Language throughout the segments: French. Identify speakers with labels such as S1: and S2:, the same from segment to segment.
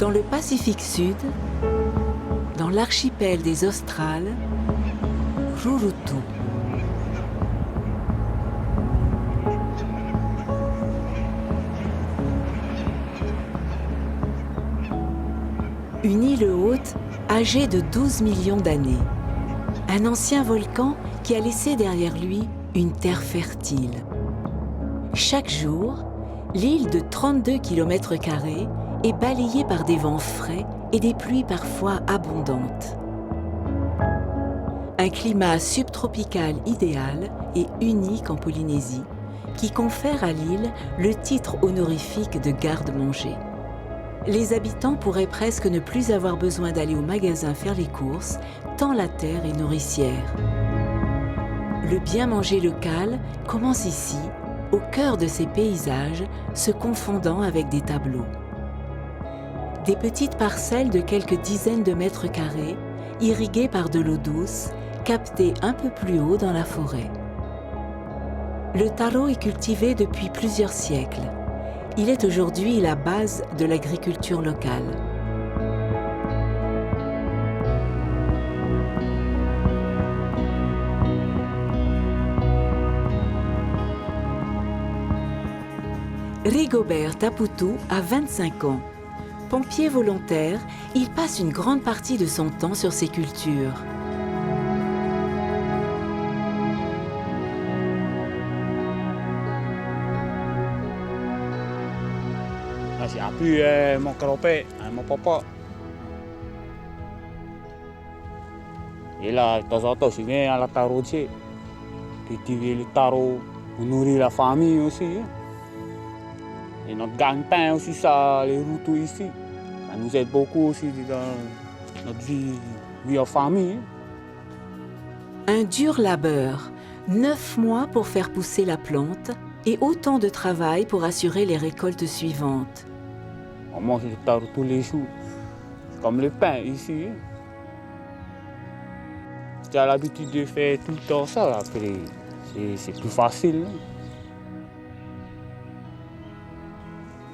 S1: Dans le Pacifique Sud, dans l'archipel des Australes, Rurutu. Une île haute âgée de 12 millions d'années. Un ancien volcan qui a laissé derrière lui une terre fertile. Chaque jour, l'île de 32 km² est balayée par des vents frais et des pluies parfois abondantes. Un climat subtropical idéal et unique en Polynésie qui confère à l'île le titre honorifique de garde-manger. Les habitants pourraient presque ne plus avoir besoin d'aller au magasin faire les courses, tant la terre est nourricière. Le bien manger local commence ici, au cœur de ces paysages, se confondant avec des tableaux. Des petites parcelles de quelques dizaines de mètres carrés, irriguées par de l'eau douce, captée un peu plus haut dans la forêt. Le taro est cultivé depuis plusieurs siècles. Il est aujourd'hui la base de l'agriculture locale. Rigobert Taputu a 25 ans. Pompier volontaire, il passe une grande partie de son temps sur ces cultures.
S2: J'ai appris mon grand-père, mon papa. Et là, de temps en temps, je viens à la tarotier. Cultiver le taro pour nourrir la famille aussi. Et notre gagne-pain aussi, ça, les routes ici. Ça nous aide beaucoup aussi dans notre vie en famille.
S1: Un dur labeur, 9 mois pour faire pousser la plante et autant de travail pour assurer les récoltes suivantes.
S2: On mange le taro tous les jours, c'est comme le pain ici. Si tu as l'habitude de faire tout le temps ça, après, c'est plus facile.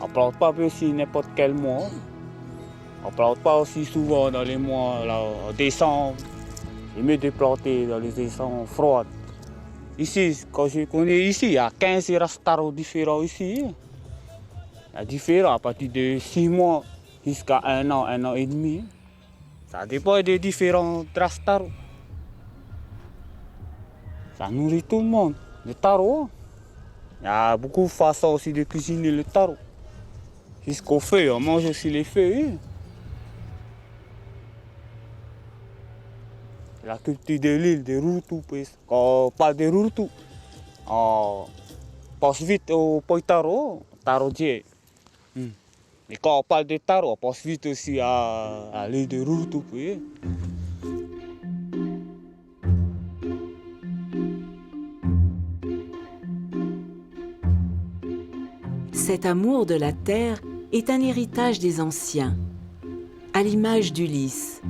S2: On ne plante pas aussi n'importe quel mois. On ne plante pas aussi souvent dans les mois là, en décembre. C'est mieux de planter dans les décembre froids. Ici, quand je connais ici, il y a 15 taros différents ici. Il y a différents à partir de 6 mois jusqu'à 1 an et demi. Ça dépend des différents taros. Ça nourrit tout le monde, le taro. Il y a beaucoup de façons aussi de cuisiner le taro. Jusqu'aux feuilles, on mange aussi les feuilles. La culture de l'île de Rurutu, quand on parle de Rurutu, on pense vite au poitaro, tarotier. Et quand on parle de taro, on pense vite aussi à l'île de Rurutu.
S1: Cet amour de la terre est un héritage des anciens, à l'image d'Ulysse.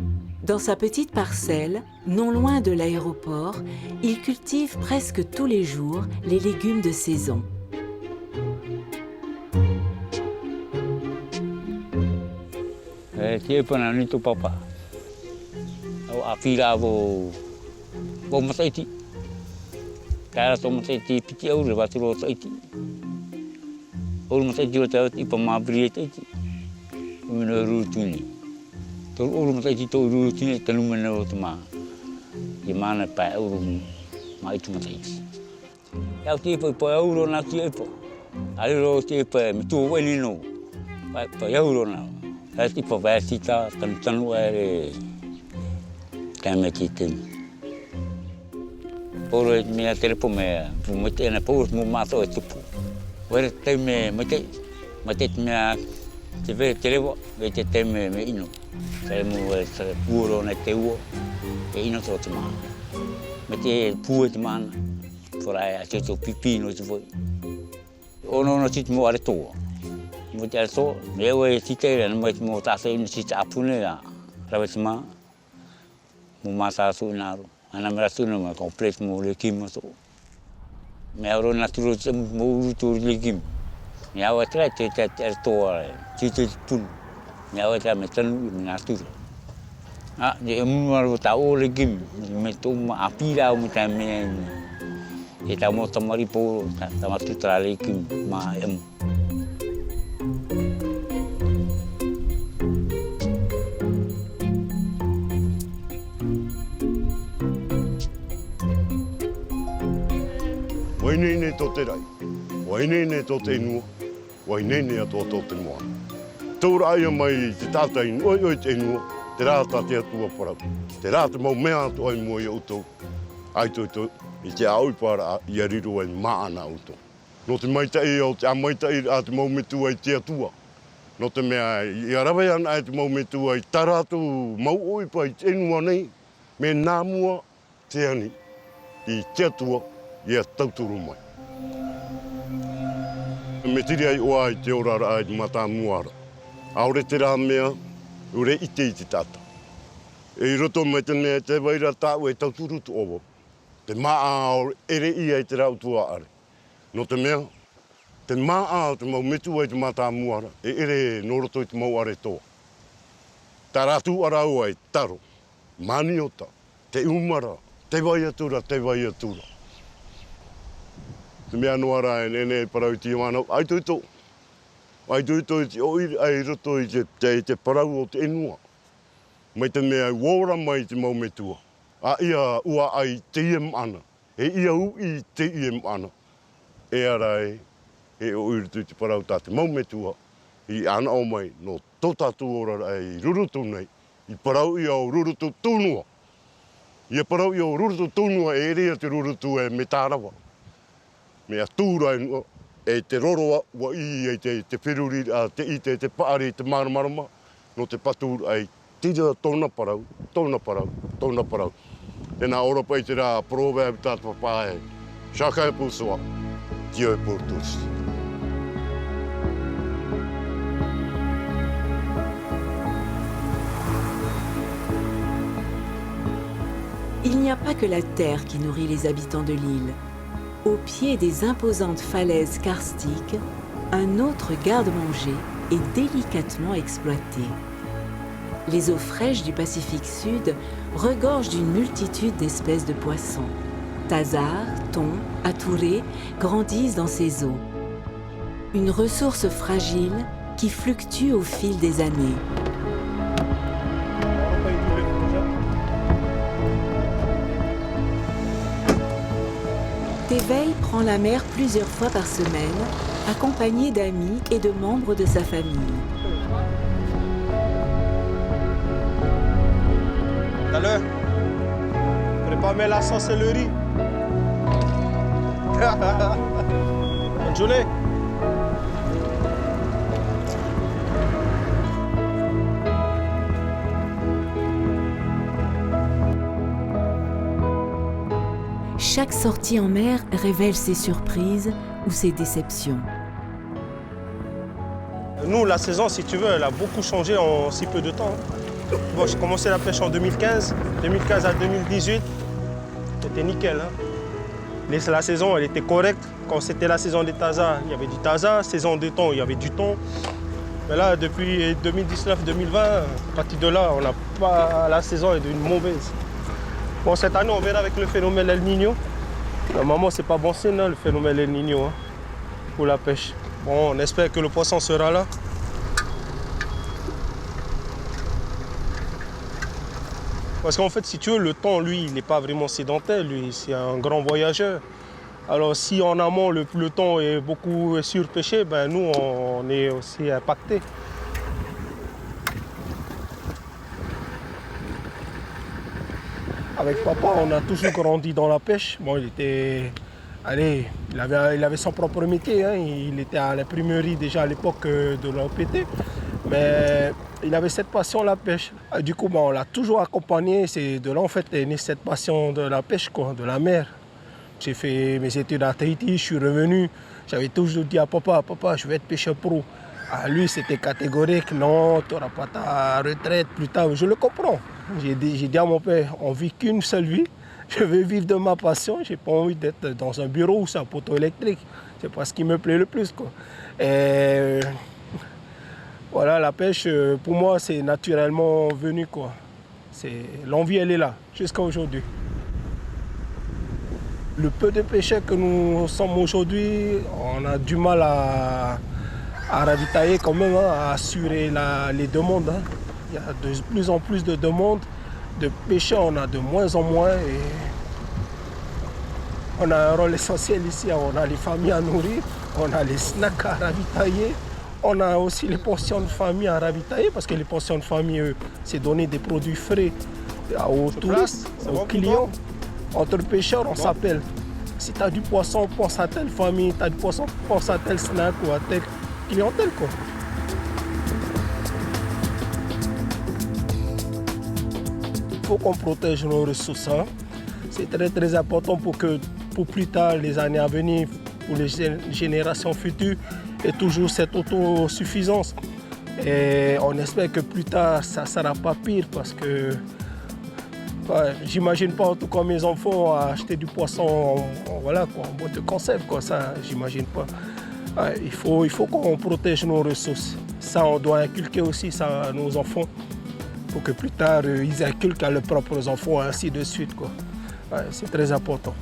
S1: Dans sa petite parcelle, non loin de l'aéroport, il cultive presque tous les jours les légumes de saison.
S2: Dia pernah ni tu papa. Afira bo masaiti. Kaya to masaiti piti au le baturo saiti. Ol masaiti o tau ipa mabri taiti. Mino rutuni. To ol masaiti to rutuni tanu mena o tama. Imana pa au mai tu masaiti. Ya ti pa euro na ti epo. Ali ro ti pa mi tu weni no. Pa euro na. Esti po vestita tanu ere kame kitin. Oro me telepo me mete na po mo mato etupu. Ore te me mete me te ve televo vete te me ino. Sai mo se puro na teuo e ino to tama. Mete pu te man forai a te pipino te voi. Ono no tit mo are to. Mo te so me we tite na mo ta se ni tit apune ya. Ravesma mo masa su naru. Ana mera su no complet mo le kim so. Me oro naturo mo tu le kim. Ya wa tre te to tite pun. Mais ouais, ça me tenu, mais n'a tout. Ah, j'ai un tahu lagi, mais tu api lah, macam ni. Kita mau temari po, sama tu terlalu macam.
S3: Wainene tō te rai, wainene tō te inua, wainene ato tō te moa. Tōra aia mai te tātai oi te inua, te rāta te atua parau. Te rāta mau mea ato ai mua i autou, ai tō i te auipara i a riro ai maana autou. No te maitai o te amaitai a te mau metu ai te atua. No te mea i arawai ana ai te mau metu ai taratu mau oipa i te inua nei, me nā mua te ani i te atua ia tauturu mai. Me tiri ai oa i te orara ai te mata muara. Aore te rā mea, ure ite i te tata. E i roto mai tēnei te waira tāu e tauturu tu owo. Te maa aore ere i ai te rautua are. No te mea, te maa te mau metu ai te mata muara, e ere no roto i te mau are toa. Tā rātu arau ai taro, maniota, te umara, te waiatura, te waiatura. Te mea noara e nene parau i te iwanau, ai tuito. Ai tuito i te oiri, ai roto i te parau o te enua. Mai te mea wōra mai te mau metua. A ia ua ai te iem ana. E ia ui te iem ana. E arai, e oiri tu te parau tā te mau metua. I ana o mai no tō tātou ora ai rurutu nei. I parau i au rurutu tūnua. Ia parau i au rurutu tūnua e rea te rurutu e me tārawa. Mea tūra e te roroa wa i te whiruri, te paari, te maramarama, no te patūra ai tira tōna parau, tōna parau, tōna parau. E nā ora pai te rā proverb tātua pāe, chacun pour soi, Dieu pour tous.
S1: Il n'y a pas que la terre qui nourrit les habitants de l'île. Au pied des imposantes falaises karstiques, un autre garde-manger est délicatement exploité. Les eaux fraîches du Pacifique Sud regorgent d'une multitude d'espèces de poissons. Thazards, thons, atourés grandissent dans ces eaux. Une ressource fragile qui fluctue au fil des années. Teveil prend la mer plusieurs fois par semaine, accompagné d'amis et de membres de sa famille.
S4: Alors, prépare-moi la sauce et le riz. Bonne journée.
S1: Chaque sortie en mer révèle ses surprises ou ses déceptions.
S4: Nous, la saison, si tu veux, elle a beaucoup changé en si peu de temps. Bon, j'ai commencé la pêche en 2015. 2015 à 2018, c'était nickel. La saison, elle était correcte. Quand c'était la saison des tazas, il y avait du taza. Saison de thon, il y avait du thon. Mais là, depuis 2019-2020, à partir de là, on n'a pas... la saison est devenue mauvaise. Bon, cette année, on verra avec le phénomène El Niño. Normalement, c'est pas bon signe, le phénomène El Niño, pour la pêche. Bon, on espère que le poisson sera là. Parce qu'en fait, si tu veux, le thon, lui, il n'est pas vraiment sédentaire, lui, c'est un grand voyageur. Alors, si en amont, le thon est beaucoup surpêché, ben, nous, on est aussi impactés. Avec papa, on a toujours grandi dans la pêche. Bon, il avait son propre métier. Hein. Il était à l'imprimerie déjà à l'époque de l'OPT. Mais il avait cette passion la pêche. Du coup, on l'a toujours accompagné. C'est de là, en fait, est née cette passion de la pêche, quoi, de la mer. J'ai fait mes études à Tahiti, je suis revenu. J'avais toujours dit à papa, je vais être pêcheur pro. À lui, c'était catégorique. Non, tu n'auras pas ta retraite plus tard. Je le comprends. J'ai dit à mon père, on vit qu'une seule vie. Je veux vivre de ma passion. Je n'ai pas envie d'être dans un bureau où c'est un poteau électrique. C'est pas ce qui me plaît le plus, quoi. Et voilà, Voilà, la pêche, pour moi, c'est naturellement venu, quoi. L'envie, elle est là, jusqu'à aujourd'hui. Le peu de pêcheurs que nous sommes aujourd'hui, on a du mal à ravitailler quand même, hein, à assurer les demandes. Hein. Il y a de plus en plus de demandes. De pêcheurs, on a de moins en moins. Et on a un rôle essentiel ici. On a les familles à nourrir, on a les snacks à ravitailler. On a aussi les portions de famille à ravitailler parce que les portions de famille, c'est donner des produits frais aux touristes, aux clients. Entre pêcheurs, on s'appelle. Si tu as du poisson, pense à telle famille. Tu as du poisson, pense à tel snack ou à telle clientèle, quoi. Il faut qu'on protège nos ressources. Hein. C'est très très important pour plus tard, les années à venir, pour les générations futures, et toujours cette autosuffisance. Et on espère que plus tard, ça ne sera pas pire parce que j'imagine pas en tout cas mes enfants à acheter du poisson voilà, quoi, en boîte de conserve. Quoi, ça, j'imagine pas. Il faut qu'on protège nos ressources. Ça, on doit inculquer aussi ça à nos enfants pour que plus tard, ils inculquent à leurs propres enfants, ainsi de suite. Quoi. C'est très important.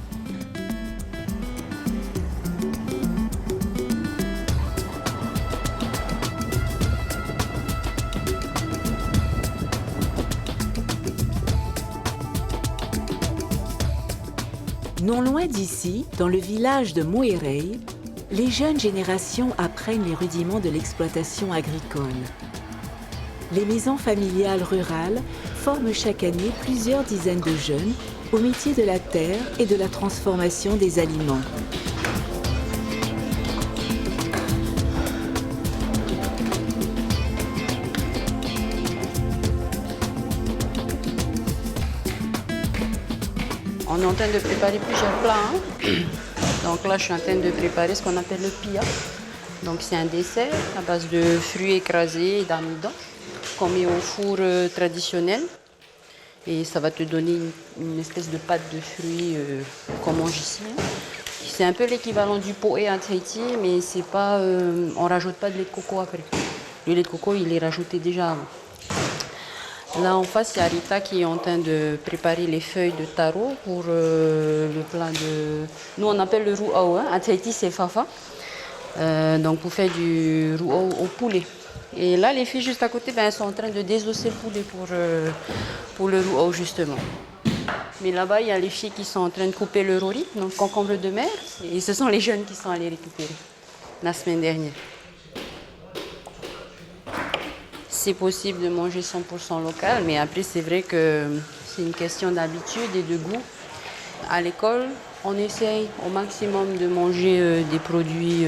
S1: Non loin d'ici, dans le village de Moerei, les jeunes générations apprennent les rudiments de l'exploitation agricole. Les maisons familiales rurales forment chaque année plusieurs dizaines de jeunes au métier de la terre et de la transformation des aliments.
S5: On est en train de préparer plusieurs plats. Hein. Donc là, je suis en train de préparer ce qu'on appelle le pia. Donc c'est un dessert à base de fruits écrasés et d'amidon qu'on met au four traditionnel. Et ça va te donner une espèce de pâte de fruits qu'on mange ici. Hein. C'est un peu l'équivalent du poé à Tahiti, mais c'est pas, on ne rajoute pas de lait de coco après. Le lait de coco, il est rajouté déjà avant. Là en face, il y a Rita qui est en train de préparer les feuilles de taro pour le plat de... Nous, on appelle le ruau, hein. À Tahiti, c'est fafa. Donc, pour faire du ruau au poulet. Et là, les filles juste à côté, elles sont en train de désosser le poulet pour le ruau, justement. Mais là-bas, il y a les filles qui sont en train de couper le rori, donc concombre de mer. Et ce sont les jeunes qui sont allés récupérer la semaine dernière. C'est possible de manger 100% local, mais après, c'est vrai que c'est une question d'habitude et de goût. À l'école, on essaye au maximum de manger des produits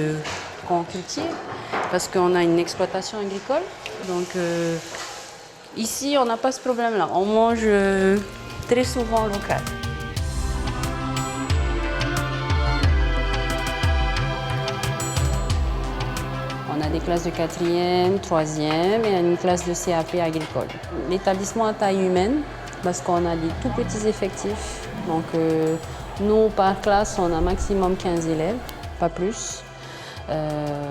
S5: qu'on cultive, parce qu'on a une exploitation agricole. Donc ici, on n'a pas ce problème-là. On mange très souvent local. On a des classes de 4e, 3e et une classe de CAP agricole. L'établissement à taille humaine, parce qu'on a des tout petits effectifs. Donc nous, par classe, on a maximum 15 élèves, pas plus.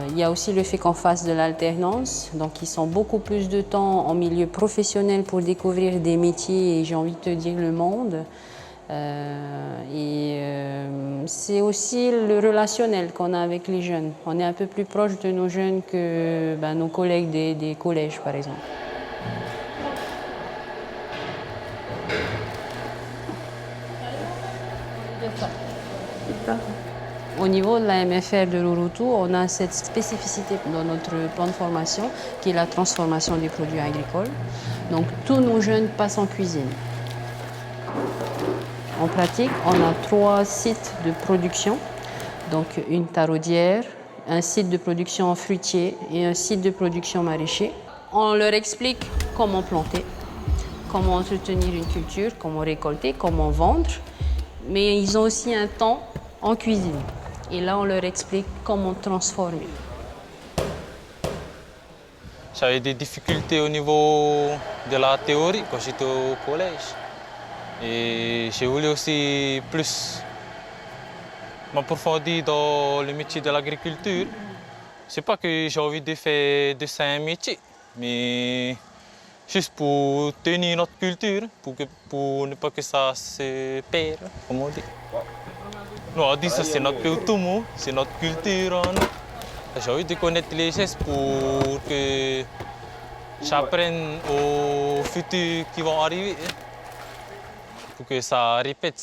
S5: Il y a aussi le fait qu'on fasse de l'alternance, donc ils sont beaucoup plus de temps en milieu professionnel pour découvrir des métiers et j'ai envie de te dire le monde. C'est aussi le relationnel qu'on a avec les jeunes. On est un peu plus proche de nos jeunes que nos collègues des collèges, par exemple. Au niveau de la MFR de Rurutu, on a cette spécificité dans notre plan de formation qui est la transformation des produits agricoles. Donc tous nos jeunes passent en cuisine. En pratique, on a 3 sites de production, donc une taraudière, un site de production fruitier et un site de production maraîcher. On leur explique comment planter, comment entretenir une culture, comment récolter, comment vendre, mais ils ont aussi un temps en cuisine. Et là, on leur explique comment transformer.
S6: J'avais des difficultés au niveau de la théorie quand j'étais au collège. Et j'ai voulu aussi plus m'approfondir dans le métier de l'agriculture. C'est pas que j'ai envie de faire de ça un métier, mais juste pour tenir notre culture, pour ne pas que ça se perde, comme on dit. Non, on dit ça, c'est notre Peutumu, c'est notre culture. J'ai envie de connaître les gestes pour que j'apprenne aux futurs qui vont arriver. Pour que ça répète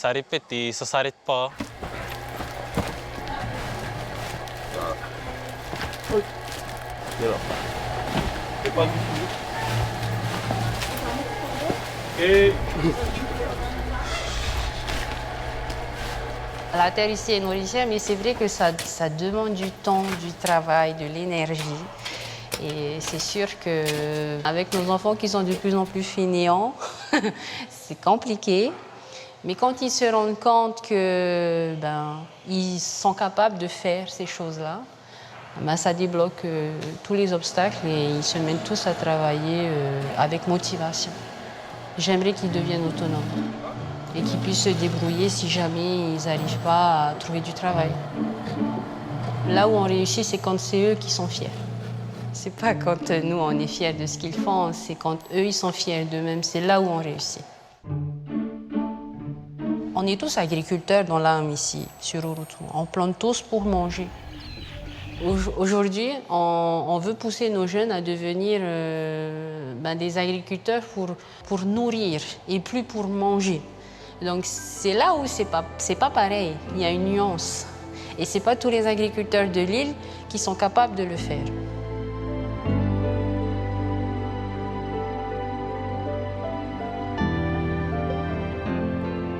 S6: et ça ne s'arrête pas.
S5: La terre ici est nourricière, mais c'est vrai que ça demande du temps, du travail, de l'énergie. Et c'est sûr qu'avec nos enfants qui sont de plus en plus fainéants, c'est compliqué. Mais quand ils se rendent compte qu'ils sont capables de faire ces choses-là, ça débloque tous les obstacles et ils se mettent tous à travailler avec motivation. J'aimerais qu'ils deviennent autonomes et qu'ils puissent se débrouiller si jamais ils n'arrivent pas à trouver du travail. Là où on réussit, c'est quand c'est eux qui sont fiers. C'est pas quand nous, on est fiers de ce qu'ils font, c'est quand eux, ils sont fiers d'eux-mêmes. C'est là où on réussit. On est tous agriculteurs dans l'âme ici, sur Urutu. On plante tous pour manger. Aujourd'hui, on veut pousser nos jeunes à devenir des agriculteurs pour nourrir et plus pour manger. Donc c'est là où c'est pas pareil, il y a une nuance. Et ce n'est pas tous les agriculteurs de l'île qui sont capables de le faire.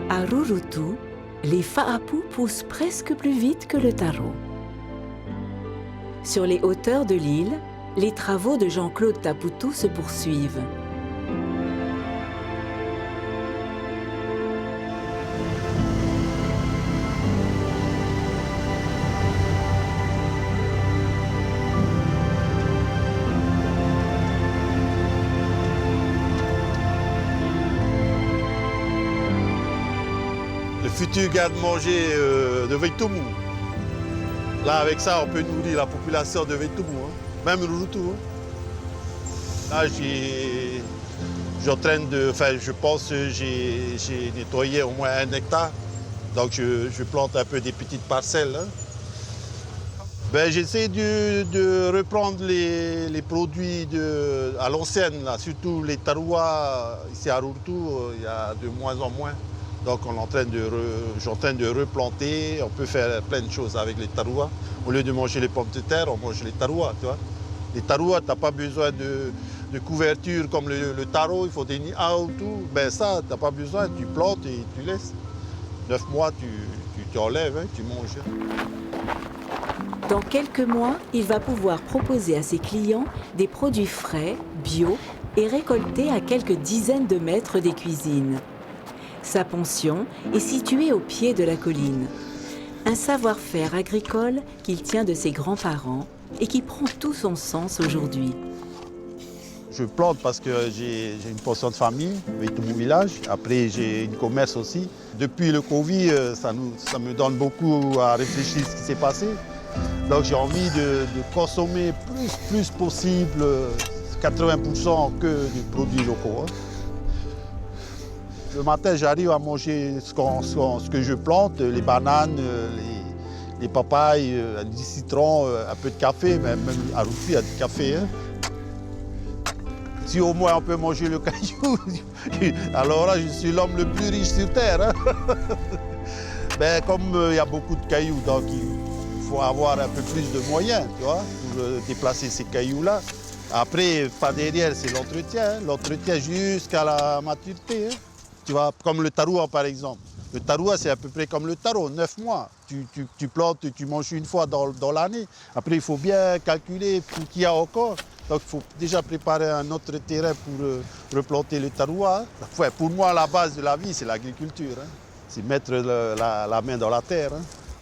S1: À Rurutu, les fa'apu poussent presque plus vite que le taro. Sur les hauteurs de l'île, les travaux de Jean-Claude Taputu se poursuivent.
S7: Le futur garde-manger de Veitumu. Là, avec ça, on peut nourrir la population de Veitumu, même Rurutu. Là, je pense que j'ai nettoyé au moins 1 hectare. Donc, je plante un peu des petites parcelles. J'essaie de reprendre les produits à l'ancienne, surtout les taroua. Ici à Rurutu, il y a de moins en moins. Donc je suis en train de replanter, on peut faire plein de choses avec les taroua. Au lieu de manger les pommes de terre, on mange les taroua, tu vois. Les taroua, tu n'as pas besoin de couverture comme le taro, il faut des nids ou tout. Ça, tu n'as pas besoin, tu plantes et tu laisses. 9 mois, tu enlèves, tu manges.
S1: Dans quelques mois, il va pouvoir proposer à ses clients des produits frais, bio et récoltés à quelques dizaines de mètres des cuisines. Sa pension est située au pied de la colline. Un savoir-faire agricole qu'il tient de ses grands-parents et qui prend tout son sens aujourd'hui.
S7: Je plante parce que j'ai une pension de famille avec tout mon village. Après, j'ai une commerce aussi. Depuis le Covid, ça me donne beaucoup à réfléchir à ce qui s'est passé. Donc j'ai envie de consommer plus possible, 80% que des produits locaux. Le matin, j'arrive à manger ce que je plante, les bananes, les papayes, du citron, un peu de café, même à Rurutu, il y a du café. Si au moins on peut manger le caillou, alors là, je suis l'homme le plus riche sur Terre. Comme il y a beaucoup de cailloux, donc il faut avoir un peu plus de moyens, tu vois, pour déplacer ces cailloux-là. Après, pas derrière, c'est l'entretien. L'entretien jusqu'à la maturité. Tu vois, comme le taroua par exemple. Le taroua, c'est à peu près comme le taro, 9 mois. Tu plantes, tu manges une fois dans l'année. Après, il faut bien calculer pour qu'il y a encore. Donc, il faut déjà préparer un autre terrain pour replanter le taroua. Ouais, pour moi, la base de la vie, c'est l'agriculture. C'est mettre la main dans la terre.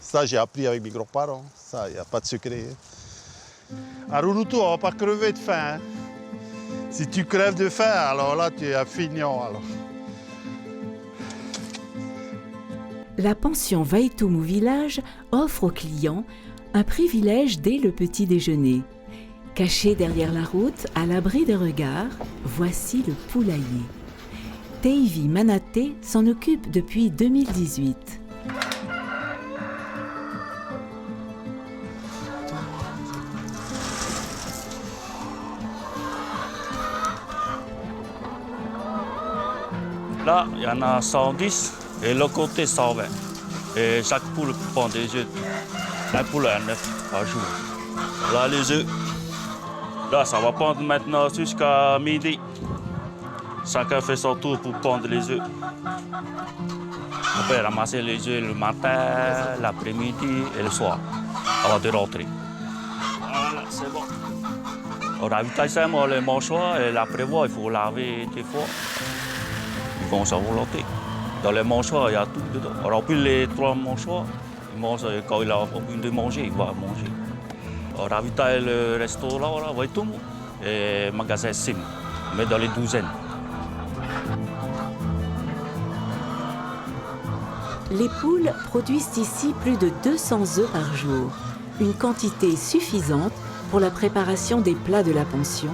S7: Ça, j'ai appris avec mes grands-parents. Ça, il n'y a pas de secret. À Rurutu, on ne va pas crever de faim. Si tu crèves de faim, alors là, tu es un feignant. Alors.
S1: La pension Veitumu Village offre aux clients un privilège dès le petit déjeuner. Caché derrière la route, à l'abri des regards, voici le poulailler. Teivi Manaté s'en occupe depuis 2018.
S8: Là, il y en a 110 et l'autre côté 120. Et chaque poule pond des œufs. La poule a 9 par jour. Là, les œufs. Là, ça va pondre maintenant jusqu'à midi. Chacun fait son tour pour pondre les œufs. On peut ramasser les œufs le matin, l'après-midi et le soir, avant de rentrer. Voilà, c'est bon. On ravitaille seulement les mâchoires et l'après-voie, il faut laver des fois. Ils vont sa volonté. Dans les mâchoires, il y a tout dedans. On remplit les 3 mâchoires. Quand il a envie de manger, il va manger. On ravitaille le restaurant, là, avec tout le monde. Et le magasin Sim, mais dans les douzaines.
S1: Les poules produisent ici plus de 200 œufs par jour, une quantité suffisante pour la préparation des plats de la pension,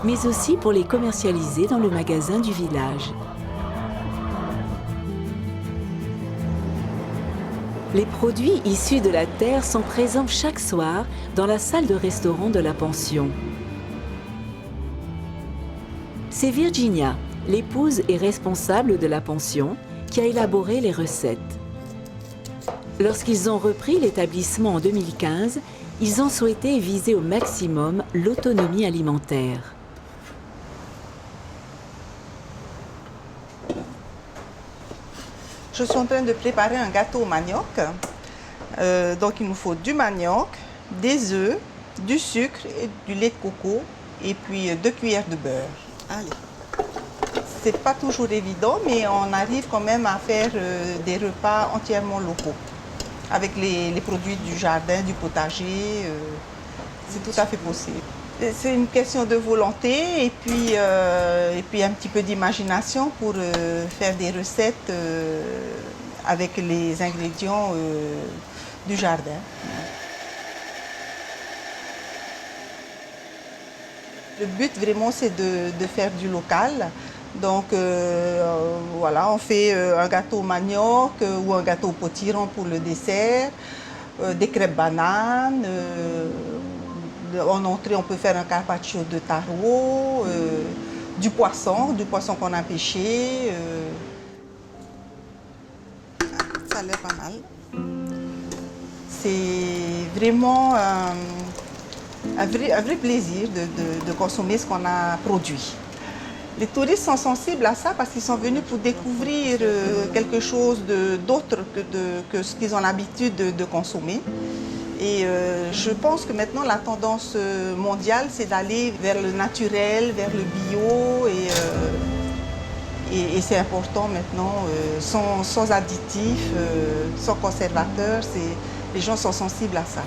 S1: mais aussi pour les commercialiser dans le magasin du village. Les produits issus de la terre sont présents chaque soir dans la salle de restaurant de la pension. C'est Virginia, l'épouse et responsable de la pension, qui a élaboré les recettes. Lorsqu'ils ont repris l'établissement en 2015, ils ont souhaité viser au maximum l'autonomie alimentaire.
S9: Je suis en train de préparer un gâteau au manioc. Donc il nous faut du manioc, des œufs, du sucre, et du lait de coco et puis 2 cuillères de beurre. Allez. C'est pas toujours évident, mais on arrive quand même à faire des repas entièrement locaux avec les produits du jardin, du potager. C'est tout à fait possible. C'est une question de volonté et puis un petit peu d'imagination pour faire des recettes avec les ingrédients du jardin. Le but vraiment c'est de faire du local. Donc voilà, on fait un gâteau au manioc ou un gâteau au potiron pour le dessert, des crêpes bananes. En entrée, on peut faire un carpaccio de taro, du poisson qu'on a pêché. Ça a l'air pas mal. C'est vraiment un vrai plaisir de consommer ce qu'on a produit. Les touristes sont sensibles à ça parce qu'ils sont venus pour découvrir quelque chose d'autre que ce qu'ils ont l'habitude de consommer. Et je pense que maintenant la tendance mondiale c'est d'aller vers le naturel, vers le bio et c'est important maintenant, sans additifs, sans conservateurs, les gens sont sensibles à ça.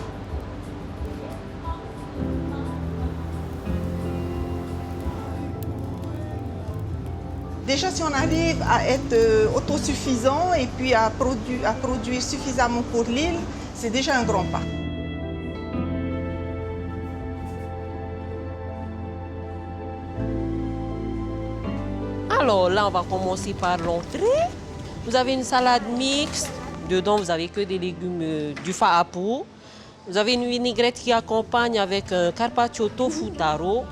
S9: Déjà, si on arrive à être autosuffisant et puis à produire suffisamment pour l'île, c'est déjà un grand pas.
S10: Alors là, on va commencer par l'entrée. Vous avez une salade mixte. Dedans, vous avez que des légumes du fa'apu. Vous avez une vinaigrette qui accompagne avec un carpaccio tofu taro.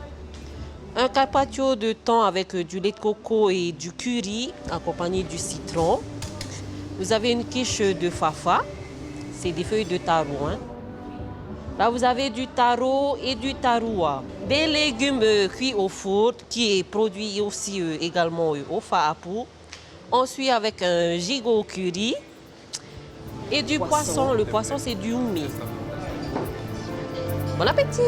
S10: Un carpaccio de thon avec du lait de coco et du curry, accompagné du citron. Vous avez une quiche de fafa, c'est des feuilles de taro. Hein. Là, vous avez du taro et du taroua. Des légumes cuits au four, qui est produit aussi également au fa'apu. Ensuite, avec un gigot au curry. Et du poisson. Le poisson, c'est du umi. Bon appétit!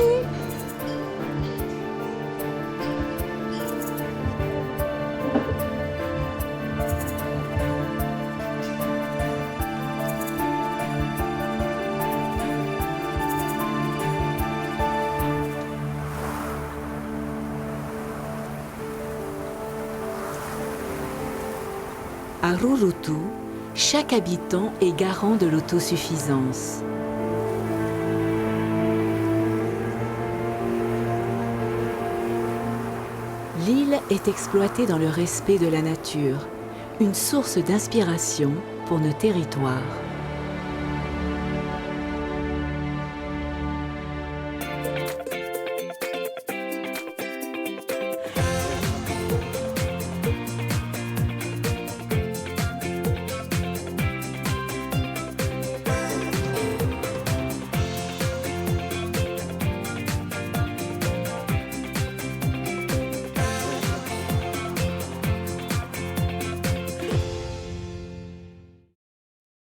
S1: À Rurutu, chaque habitant est garant de l'autosuffisance. L'île est exploitée dans le respect de la nature, une source d'inspiration pour nos territoires.